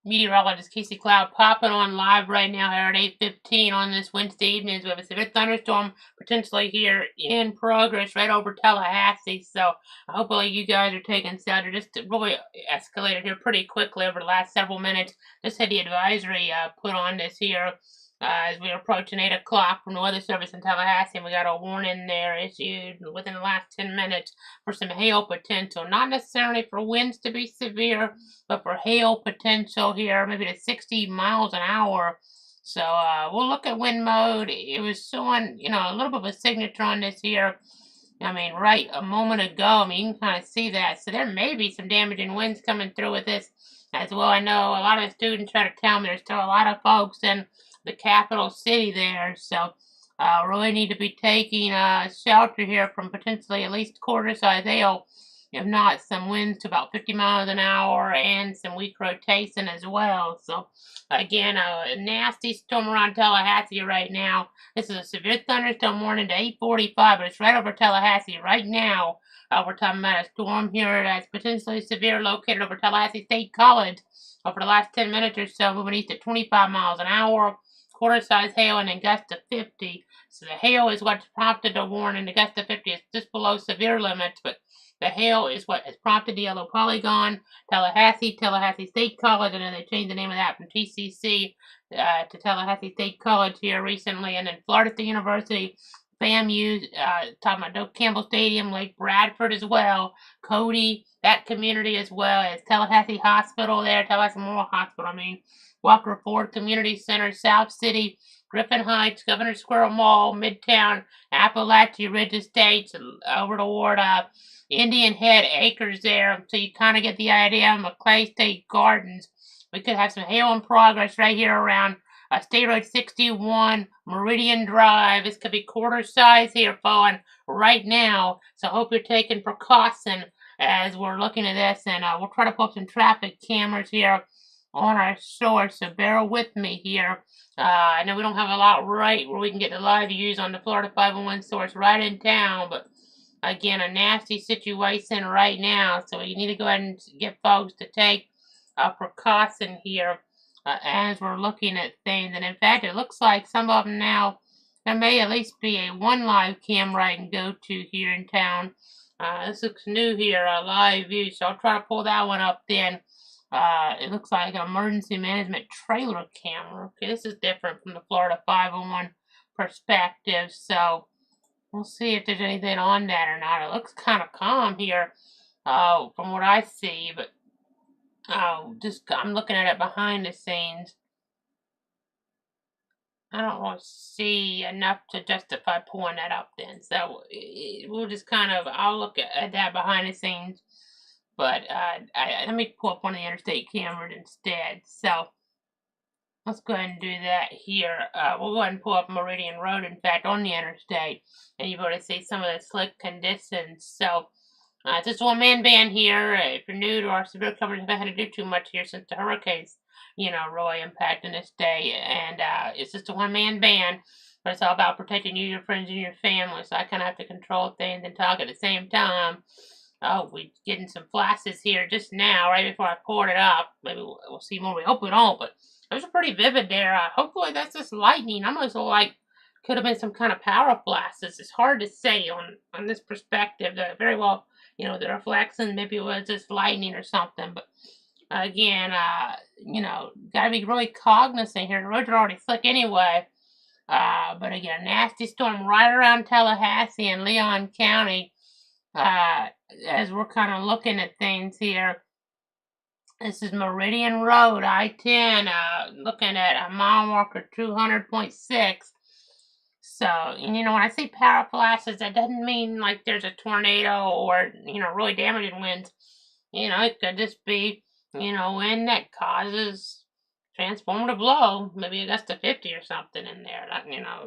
Meteorologist Casey Cloud popping on live right now here at 8:15 on this Wednesday evening. We have a severe thunderstorm potentially here in progress right over Tallahassee. So hopefully you guys are taking shelter. Just really escalated here pretty quickly over the last several minutes. Just had the advisory put on this here. As we are approaching 8 o'clock from the Weather Service in Tallahassee, and we got a warning there issued within the last 10 minutes for some hail potential. Not necessarily for winds to be severe, but for hail potential here, maybe to 60 miles an hour. So we'll look at wind mode. It was showing, a little bit of a signature on this here. I mean, right a moment ago, you can kind of see that. So there may be some damaging winds coming through with this as well. I know a lot of the students try to tell me there's still a lot of folks in the capital city there. So really need to be taking shelter here from potentially at least quarter-size hail, if not some winds to about 50 miles an hour and some weak rotation as well. So again, a nasty storm around Tallahassee right now. This is a severe thunderstorm warning to 8:45, but it's right over Tallahassee right now. We're talking about a storm here that's potentially severe located over Tallahassee State College for the last 10 minutes or so, moving east at 25 miles an hour. Quarter-size hail and a gust of 50. So the hail is what's prompted the warning. The gust of 50 is just below severe limits, but the hail is what has prompted the yellow polygon. Tallahassee State College, and then they changed the name of that from TCC to Tallahassee State College here recently, and then Florida State University, FAMU, talking about Doak Campbell Stadium, Lake Bradford as well, Cody, that community as well as Tallahassee Hospital there, Tallahassee Memorial Hospital, Walker Ford Community Center, South City, Griffin Heights, Governor Squirrel Mall, Midtown, Appalachia Ridge Estates, over toward Indian Head Acres there. So you kind of get the idea. McClay State Gardens. We could have some hail in progress right here around State Road 61, Meridian Drive. This could be quarter size here falling right now. So I hope you're taking precaution as we're looking at this. And we'll try to put some traffic cameras here on our source, so bear with me here. I know we don't have a lot right where we can get the live views on the Florida 501 source right in town, but again, a nasty situation right now, so you need to go ahead and get folks to take precaution here as we're looking at things. And in fact, it looks like some of them now, there may at least be a one live camera I can go to here in town. This looks new here, a live view, so I'll try to pull that one up then. It looks like an emergency management trailer camera. Okay, this is different from the Florida 501 perspective, so we'll see if there's anything on that or not. It looks kind of calm here from what I see, but I'm looking at it behind the scenes. I don't really see enough to justify pulling that up then, so we'll just I'll look at that behind the scenes. But let me pull up one of the interstate cameras instead. So let's go ahead and do that here. We'll go ahead and pull up Meridian Road, in fact, on the interstate. And you'll be able to see some of the slick conditions. So it's just a one-man band here. If you're new to our severe coverage, we haven't had to do too much here since the hurricanes, really impacting this day. And it's just a one-man band. But it's all about protecting you, your friends, and your family. So I kind of have to control things and talk at the same time. Oh, we're getting some flashes here just now, right before I poured it up. Maybe we'll see more. We hope we don't, but it was pretty vivid there. Hopefully that's just lightning. Almost like could have been some kind of power flashes. It's hard to say on this perspective. Very well, the reflection, maybe it was just lightning or something. But again, got to be really cognizant here. The roads are already slick anyway. But again, a nasty storm right around Tallahassee and Leon County. As we're kind of looking at things here, this is Meridian Road, I-10, looking at a mile marker 200.6. So, when I see power flashes, that doesn't mean like there's a tornado or, really damaging winds. It could just be, wind that causes transformative blow, maybe a gust of 50 or something in there,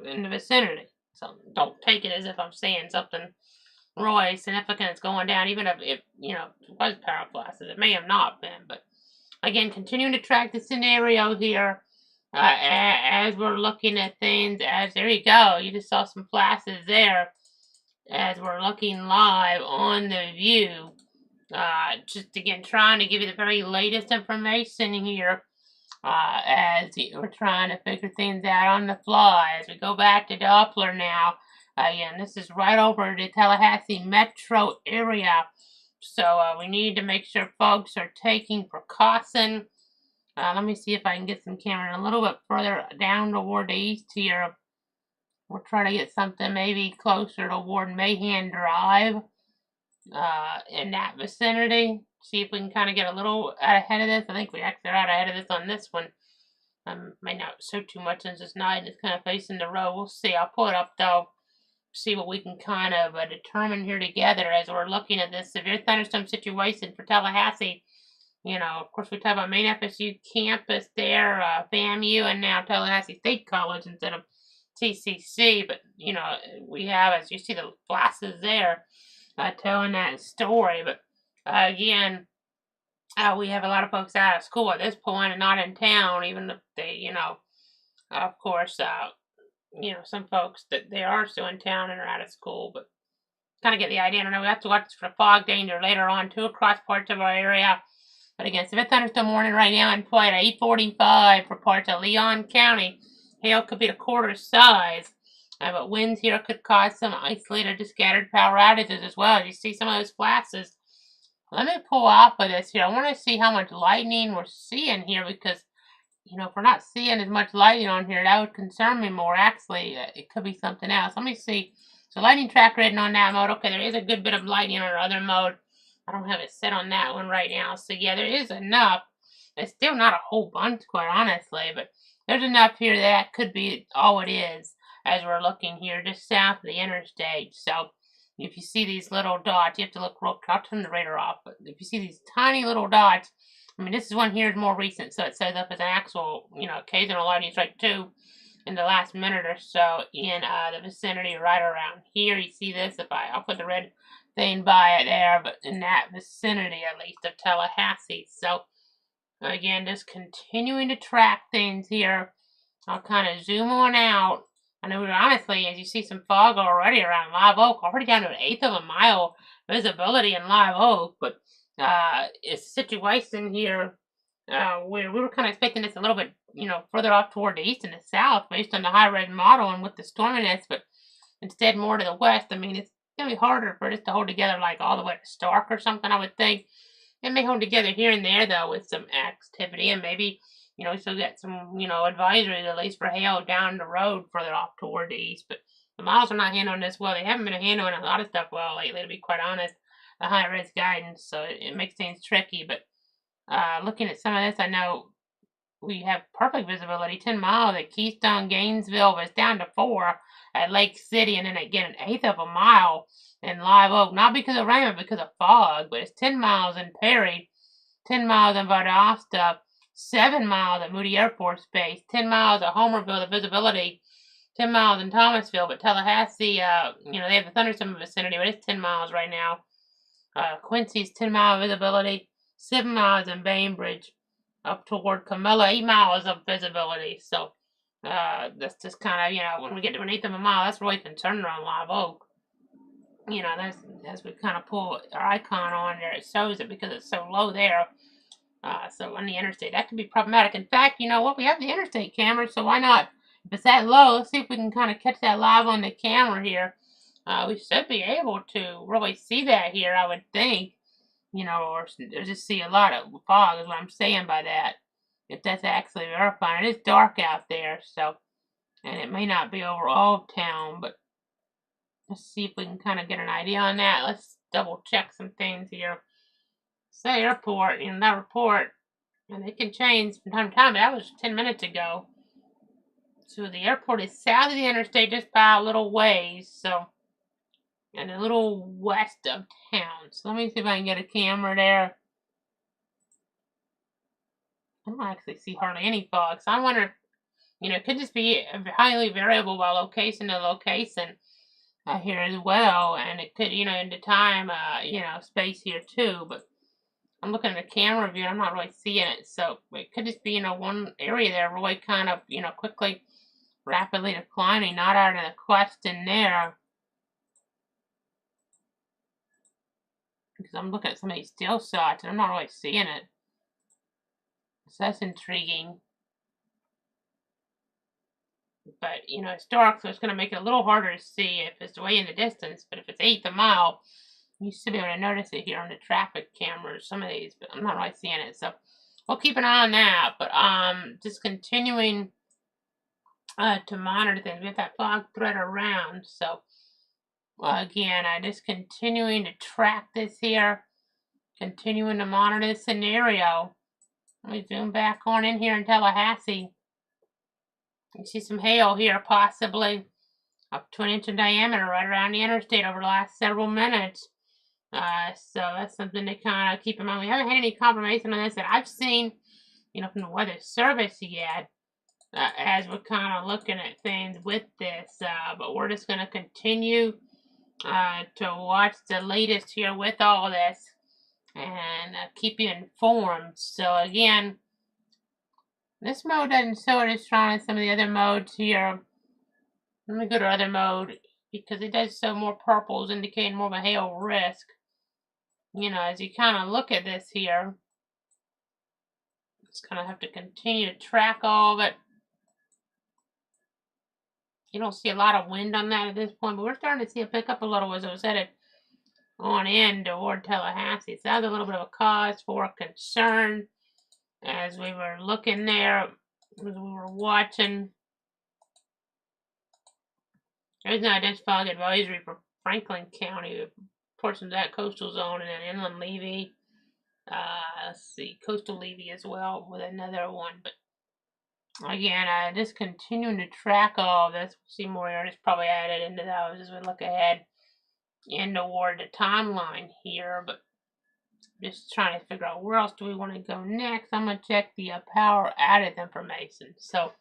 in the vicinity. So don't take it as if I'm saying something really significant is going down, even if it was power flashes. It may have not been, but again, continuing to track the scenario here as we're looking at things. There you go. You just saw some flashes there as we're looking live on the view. Just again, trying to give you the very latest information here as we're trying to figure things out on the fly. As we go back to Doppler now, again, this is right over the Tallahassee metro area, so we need to make sure folks are taking precaution. Let me see if I can get some camera a little bit further down toward the east here. We'll try to get something maybe closer toward Mahan Drive, in that vicinity. See if we can kind of get a little out ahead of this. I think we actually are out ahead of this on this one. May not show too much since it's night and it's kind of facing the road. We'll see. I'll pull it up though. See what we can kind of determine here together as we're looking at this severe thunderstorm situation for Tallahassee. You know, of course, we talk about main FSU campus there, FAMU, and now Tallahassee State College instead of TCC. But, you know, we have, as you see, the flashes there telling that story. But, again, we have a lot of folks out of school at this point and not in town, even if they, you know, of course, you know, some folks that they are still in town and are out of school, but kind of get the idea. I don't know, we have to watch for fog danger later on, too, across parts of our area. But again, severe thunderstorm warning right now in play at 8:45 for parts of Leon County. Hail could be a quarter size, but winds here could cause some isolated to scattered power outages as well. You see some of those flashes. Let me pull off of this here. I want to see how much lightning we're seeing here because, you know, if we're not seeing as much lightning on here, that would concern me more. Actually, it could be something else. Let me see. So lightning track written on that mode. Okay, there is a good bit of lightning on our other mode. I don't have it set on that one right now. So yeah, there is enough. It's still not a whole bunch, quite honestly, but there's enough here that could be all it is as we're looking here just south of the interstate. So if you see these little dots, you have to look real. I'll turn the radar off, but if you see these tiny little dots, I mean, this is one here is more recent, so it shows up as an actual, you know, occasional lightning strike 2 in the last minute or so in the vicinity right around here. You see this? I'll put the red thing by it there, but in that vicinity at least of Tallahassee. So again, just continuing to track things here. I'll kind of zoom on out. I know, honestly, as you see some fog already around Live Oak, already down to 1/8 of a mile visibility in Live Oak, but it's a situation here where we were kind of expecting this a little bit, you know, further off toward the east and the south based on the high red model and with the storminess, but instead more to the west. I mean, it's going to be harder for this to hold together like all the way to Stark or something, I would think. It may hold together here and there, though, with some activity, and maybe, you know, we still get some, you know, advisories at least for hail down the road further off toward the east, but the models are not handling this well. They haven't been handling a lot of stuff well lately, to be quite honest, the high-res guidance, so it makes things tricky, but looking at some of this, I know we have perfect visibility, 10 miles at Keystone, Gainesville, but it's down to 4 at Lake City, and then again, 1/8 of a mile in Live Oak, not because of rain, but because of fog, but it's 10 miles in Perry, 10 miles in Valdosta, 7 miles at Moody Air Force Base, 10 miles at Homerville, the visibility, 10 miles in Thomasville, but Tallahassee, you know, they have the thunderstorm vicinity, but it's 10 miles right now. Quincy's 10-mile visibility, 7 miles in Bainbridge, up toward Camilla, 8 miles of visibility. So that's just kind of, you know, when we get to 1/8 of a mile, that's really concerning on Live Oak. You know, that's as we kind of pull our icon on there, it shows it because it's so low there. So on the interstate, that could be problematic. In fact, you know what? We have the interstate camera, so why not? If it's that low, let's see if we can kind of catch that live on the camera here. We should be able to really see that here, I would think. You know, or just see a lot of fog is what I'm saying by that. If that's actually verifying. It is dark out there, so, and it may not be over all of town, but let's see if we can kind of get an idea on that. Let's double check some things here. Say airport, you know, that report, and it can change from time to time, but that was 10 minutes ago. So the airport is south of the interstate just by a little ways, so, and a little west of town. So let me see if I can get a camera there. I don't actually see hardly any fog, so I wonder, you know, it could just be highly variable by location to location here as well, and it could, you know, into time, you know, space here too, but I'm looking at the camera view and I'm not really seeing it, so it could just be, you know, one area there really kind of, you know, quickly, rapidly declining, not out of the question there. Because I'm looking at some of these still shots and I'm not really seeing it. So that's intriguing. But, you know, it's dark, so it's going to make it a little harder to see if it's way in the distance. But if it's 1/8 a mile, you should be able to notice it here on the traffic cameras, some of these, but I'm not really seeing it. So we'll keep an eye on that. But just continuing to monitor things. We have that fog thread around. So again, I just continuing to track this here, continuing to monitor the scenario. Let me zoom back on in here in Tallahassee. You see some hail here, possibly up to 1 inch in diameter right around the interstate over the last several minutes. So that's something to kind of keep in mind. We haven't had any confirmation on this that I've seen, you know, from the Weather Service yet, as we're kind of looking at things with this. But we're just going to continue to watch the latest here with all this and keep you informed. So again, this mode doesn't show it as strong as some of the other modes here. Let me go to other mode because it does show more purples indicating more of a hail risk. You know, as you kind of look at this here, just kind of have to continue to track all of it. You don't see a lot of wind on that at this point, but we're starting to see it pick up a little as it was headed on in toward Tallahassee. So that was a little bit of a cause for concern as we were looking there, as we were watching. There's no identified advisory for Franklin County, portions of that coastal zone, and then inland Levy. Let's see, coastal Levy as well with another one. But again, just continuing to track all of this. We'll see more areas probably added into those as we look ahead in toward the timeline here. But just trying to figure out where else do we want to go next. I'm going to check the power outage information. So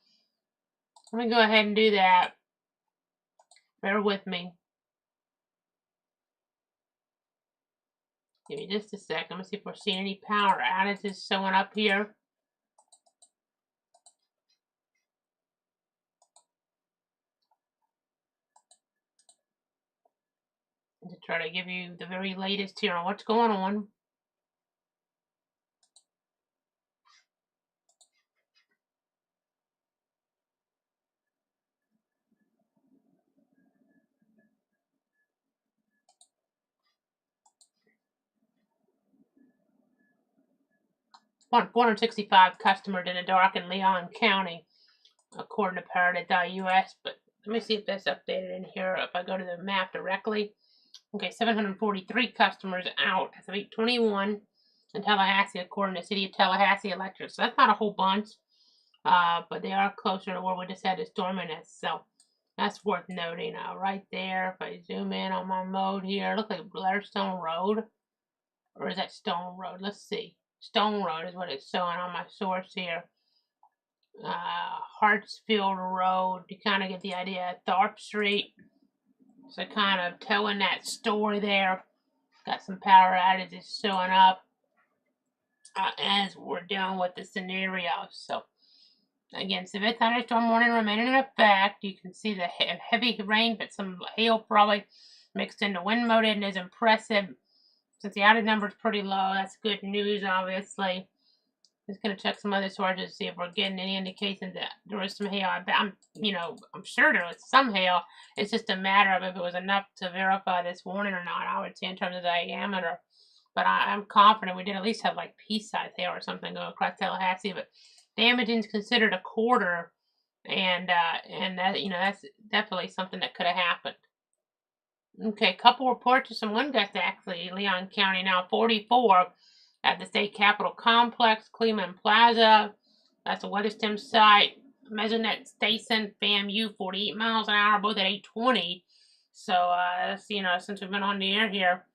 let me go ahead and do that. Bear with me. Give me just a sec. I'm going to see if we're seeing any power outages showing up here. To try to give you the very latest here on what's going on. One 465 customers in the dark in Leon County, according to Paradise.us. But let me see if that's updated in here. If I go to the map directly, okay, 743 customers out as of 8/21 in Tallahassee, according to City of Tallahassee Electric. So that's not a whole bunch, but they are closer to where we just had the storminess. So that's worth noting. Right there, if I zoom in on my mode here, it looks like Blairstone Road, or is that Stone Road? Let's see. Stone Road is what it's showing on my source here. Hartsfield Road, you kind of get the idea. Tharp Street, so kind of telling that story there. Got some power outages showing up as we're dealing with the scenario. So again, severe thunderstorm warning remaining in effect. You can see the heavy rain, but some hail probably mixed into wind mode, and is impressive. Since the outage number is pretty low, that's good news, obviously. Just going to check some other sources to see if we're getting any indications that there was some hail. I'm sure there was some hail. It's just a matter of if it was enough to verify this warning or not, I would say, in terms of diameter. But I'm confident we did at least have like pea-sized hail or something go across Tallahassee. But damaging is considered a quarter, and that, you know, that's definitely something that could have happened. Okay, couple reports of some wind gusts actually. Leon County now 44 at the state capitol complex, Cleveland Plaza. That's a WeatherStem site. Mesonet Station, FAMU 48 miles an hour, both at 820. So that's, you know, since we've been on the air here,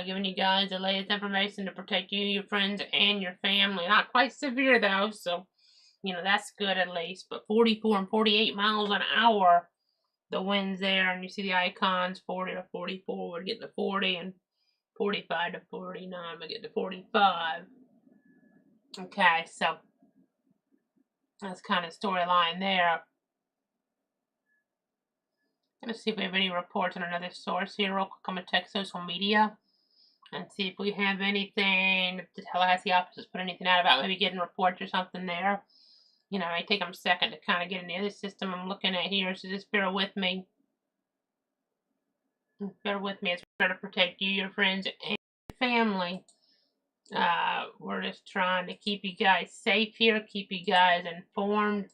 giving you guys the latest information to protect you, your friends, and your family. Not quite severe though, so you know that's good at least. But 44 and 48 miles an hour. The winds there, and you see the icons 40 to 44, we're getting to 40, and 45 to 49, we get to 45. Okay, so that's kind of storyline there. Let's see if we have any reports on another source here. Real quick, I'm going to check social media. and see if we have anything, if the Tallahassee office has put anything out about maybe getting reports or something there. You know, it may take them a second to kind of get in the other system I'm looking at here, so just bear with me. Bear with me as we try to protect you, your friends, and your family. We're just trying to keep you guys safe here, keep you guys informed.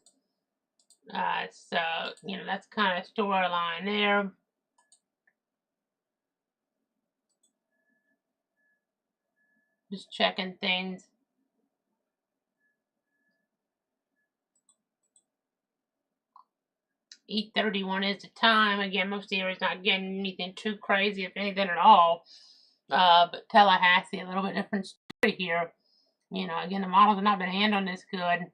So, you know, that's kind of storyline there. Just checking things. 8:31 is the time. Again, most of the area's not getting anything too crazy, if anything at all. But Tallahassee, a little bit different story here. You know, again, the models have not been handling this good.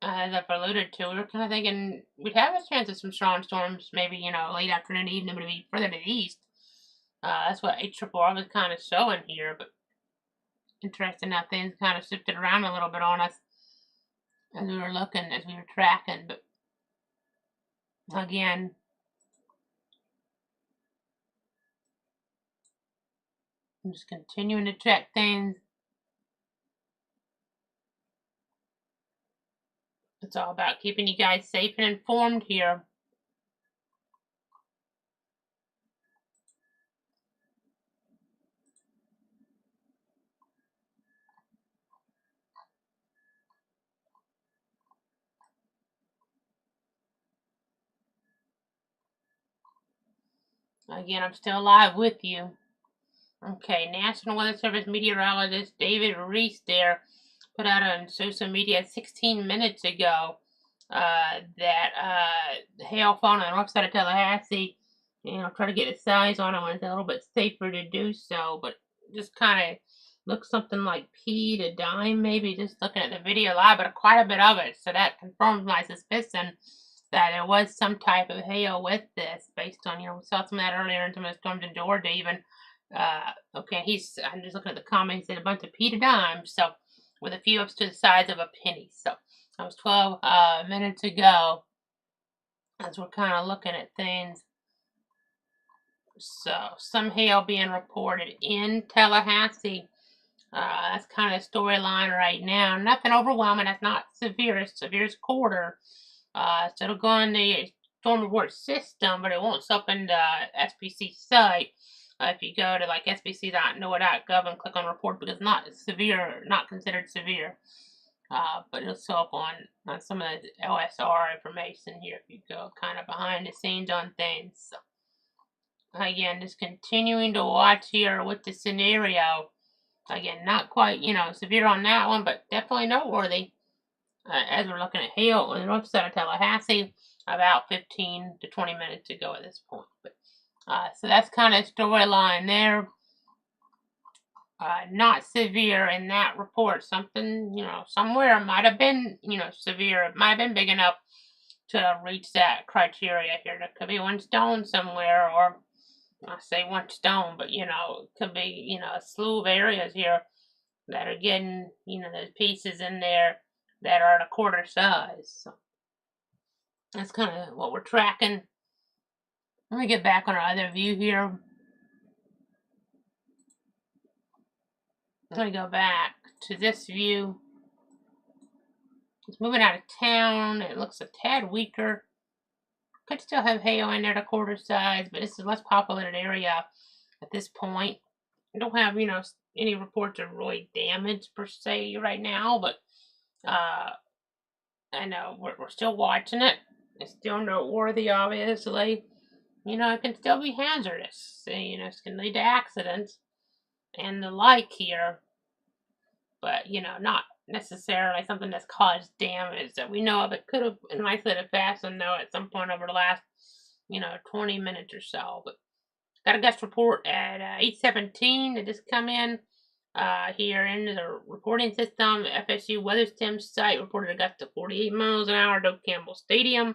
As I've alluded to, we were kind of thinking we'd have a chance of some strong storms, maybe, you know, late afternoon, evening, but it'd be further to the east. That's what HRRR was kind of showing here, but interesting how things kind of shifted around a little bit on us as we were looking, as we were tracking. But again, I'm just continuing to check things. It's all about keeping you guys safe and informed here. Again, I'm still live with you. Okay, National Weather Service meteorologist David Reese there put out on social media 16 minutes ago that hail falling on the north side of Tallahassee. You know, try to get a size on it when it's a little bit safer to do so, but just kind of looks something like P to dime, maybe, just looking at the video live, but quite a bit of it. So that confirms my suspicion that there was some type of hail with this, based on, you know, we saw some of that earlier in some of the storms in Georgia even. Okay, I'm just looking at the comments, said a bunch of P to dimes, so with a few ups to the size of a penny. So that was 12 minutes ago as we're kind of looking at things. So some hail being reported in Tallahassee. That's kind of storyline right now. Nothing overwhelming. That's not severe. Severe is quarter. So it'll go in the storm report system, but it won't show up in the SPC site. If you go to like sbc.noaa.gov and click on report, because it's not severe, not considered severe. But it'll show up on some of the LSR information here if you go kind of behind the scenes on things. So, again, just continuing to watch here with the scenario. Again, not quite, you know, severe on that one, but definitely noteworthy. As we're looking at hail on the north side of Tallahassee, about 15 to 20 minutes ago at this point. But so that's kind of storyline there. Not severe in that report. Something, you know, somewhere might have been, you know, severe. It might have been big enough to reach that criteria here. There could be one stone somewhere, or I say one stone, but, you know, it could be, you know, a slew of areas here that are getting, you know, those pieces in there that are at a quarter size. So that's kind of what we're tracking. Let me get back on our other view here. Let me go back to this view. It's moving out of town. It looks a tad weaker. Could still have hail in there at a quarter size, but this is a less populated area at this point. I don't have, you know, any reports of really damage per se right now, but I know we're still watching it. It's still noteworthy, obviously. You know, it can still be hazardous. You know, it can lead to accidents and the like here. But, you know, not necessarily something that's caused damage that we know of. It could have been isolated fast and know at some point over the last, you know, 20 minutes or so. But got a gust report at 8:17 that just come in here into the reporting system. FSU Weather Stem site reported a gust of 48 miles an hour, Doak Campbell Stadium.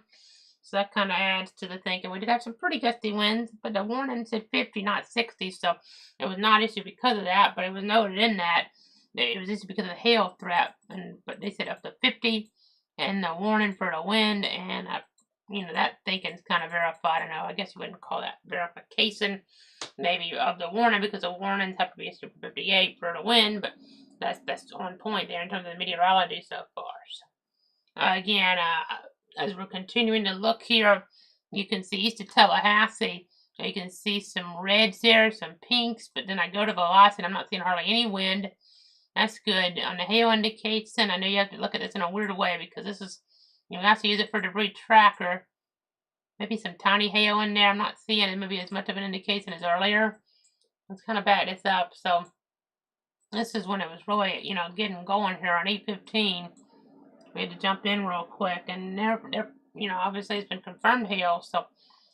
So that kind of adds to the thinking. We did have some pretty gusty winds, but the warning said 50, not 60, so it was not issued because of that, but it was noted in that it was issued because of the hail threat, but they said up to 50, and the warning for the wind, and that thinking's kind of verified. I know, I guess you wouldn't call that verification, maybe, of the warning, because the warnings have to be a Super 58 for the wind, but that's on point there in terms of the meteorology so far. So, again, as we're continuing to look here, you can see east of Tallahassee. You can see some reds there, some pinks, but then I go to velocity, I'm not seeing hardly any wind. That's good. On the hail indication, I know you have to look at this in a weird way, because this is, you have to use it for debris tracker. Maybe some tiny hail in there. I'm not seeing it maybe as much of an indication as earlier. Let's kind of back this up. So this is when it was really, getting going here on 8:15. We had to jump in real quick, and there, obviously it's been confirmed hail, so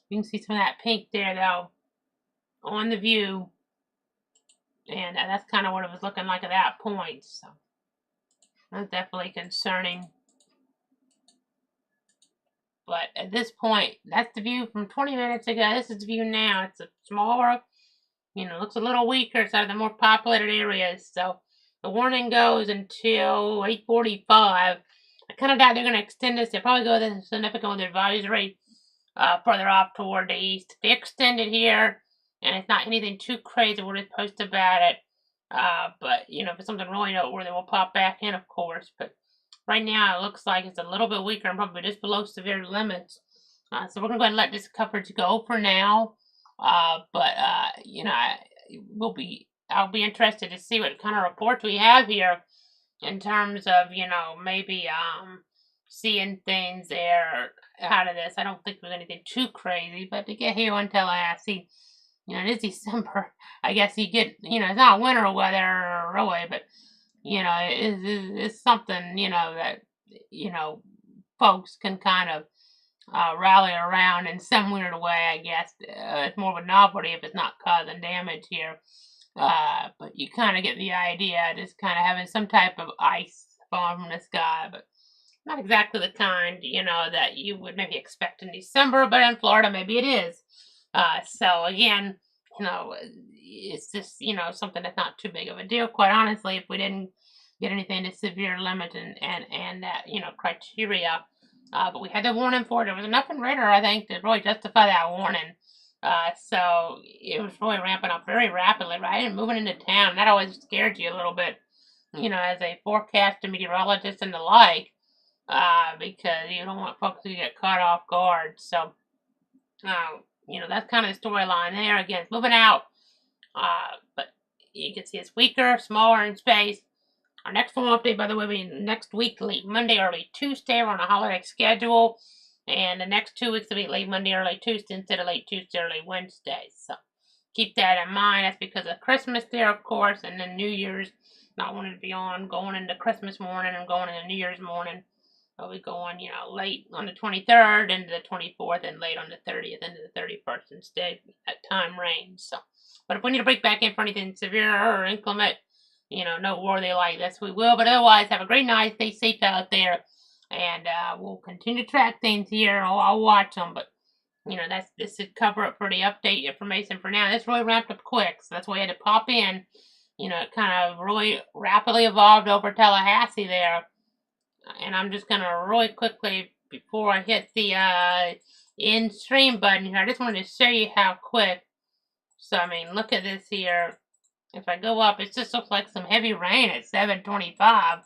you can see some of that pink there, though, on the view, and that's kind of what it was looking like at that point, so that's definitely concerning. But at this point, that's the view from 20 minutes ago. This is the view now. It's a smaller, looks a little weaker. It's out of the more populated areas, so the warning goes until 8:45. I kind of doubt they're going to extend this. They'll probably go with a significant advisory further off toward the east. They extend it here, and it's not anything too crazy. We'll just post about it. But, if it's something really noteworthy, we'll pop back in, of course. But right now, it looks like it's a little bit weaker and probably just below severe limits. So we're going to go ahead and let this coverage go for now. But I'll be interested to see what kind of reports we have here in terms of, maybe seeing things there out of this. I don't think there's anything too crazy, but to get here in Tallahassee, it is December. I guess you get, it's not winter weather really, but, it's something, that, folks can kind of rally around in some weird way, I guess. It's more of a novelty if it's not causing damage here. But you kind of get the idea, just kind of having some type of ice falling from the sky, but not exactly the kind, that you would maybe expect in December, but in Florida, maybe it is. So again, it's just, something that's not too big of a deal, quite honestly, if we didn't get anything to severe limit and that, criteria. But we had the warning for it. There was enough in radar, I think, to really justify that warning. So it was really ramping up very rapidly, right? And moving into town. That always scared you a little bit, as a forecaster, meteorologist, and the like, because you don't want folks to get caught off guard. So, that's kind of the storyline there. Again, it's moving out, but you can see it's weaker, smaller in space. Our next full update, by the way, will be next week, late Monday, early Tuesday. We're on a holiday schedule. And the next 2 weeks will be late Monday, early Tuesday, instead of late Tuesday, early Wednesday. So keep that in mind. That's because of Christmas there, of course, and then New Year's. Not wanting to be on going into Christmas morning and going into New Year's morning. We'll be going, late on the 23rd into the 24th and late on the 30th into the 31st and stay at time range. So, but if we need to break back in for anything severe or inclement, noteworthy like this, we will. But otherwise, have a great night. Stay safe out there. And we'll continue to track things here. I'll watch them, but this should cover it for the update information for now. This really ramped up quick, so that's why I had to pop in. It kind of really rapidly evolved over Tallahassee there, and I'm just gonna really quickly, before I hit the end stream button here, I just wanted to show you how quick. So I mean, look at this here. If I go up, it just looks like some heavy rain at 7:25.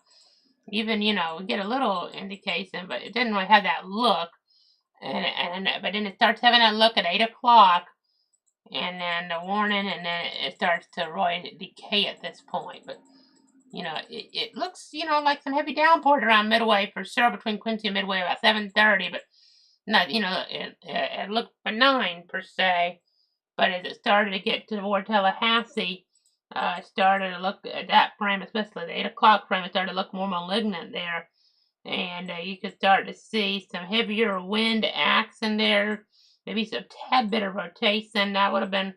Even, we get a little indication, but it didn't really have that look. But then it starts having that look at 8 o'clock, and then the warning, and then it starts to really decay at this point. But, it looks, like some heavy downpours around Midway for sure, between Quincy and Midway about 7:30, but not, it looked benign per se. But as it started to get toward Tallahassee, it started to look at that frame, especially the 8 o'clock frame, it started to look more malignant there. And you could start to see some heavier wind acts in there, maybe some tad bit of rotation. That would have been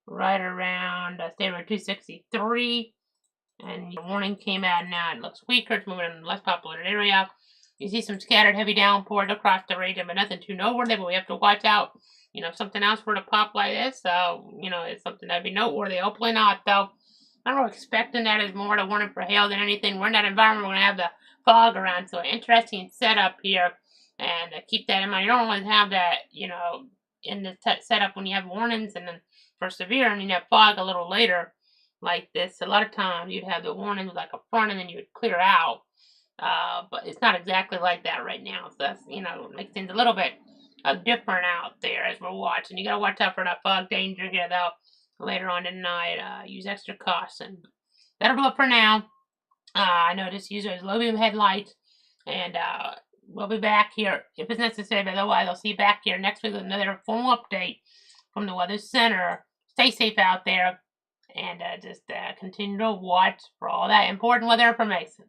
right around, stay around 263. And the warning came out now. It looks weaker. It's moving in a less populated area. You see some scattered heavy downpours across the region, but nothing too noteworthy. But we have to watch out. If something else were to pop like this, it's something that'd be noteworthy. Hopefully not, though. I'm not expecting that as more of a warning for hail than anything. We're in that environment. We're going to have the fog around, so an interesting setup here. and keep that in mind. You don't always have that, in the setup when you have warnings, and then for severe, and you have fog a little later like this. A lot of times you'd have the warnings like up front, and then you would clear out. But it's not exactly like that right now. So that's, makes things a little bit different out there as we're watching. You gotta watch out for that fog danger here, though. Later on tonight, use extra caution. That'll do it for now. I know this user is low beam headlights, and we'll be back here if it's necessary. But otherwise, I'll see you back here next week with another formal update from the Weather Center. Stay safe out there, and just continue to watch for all that important weather information.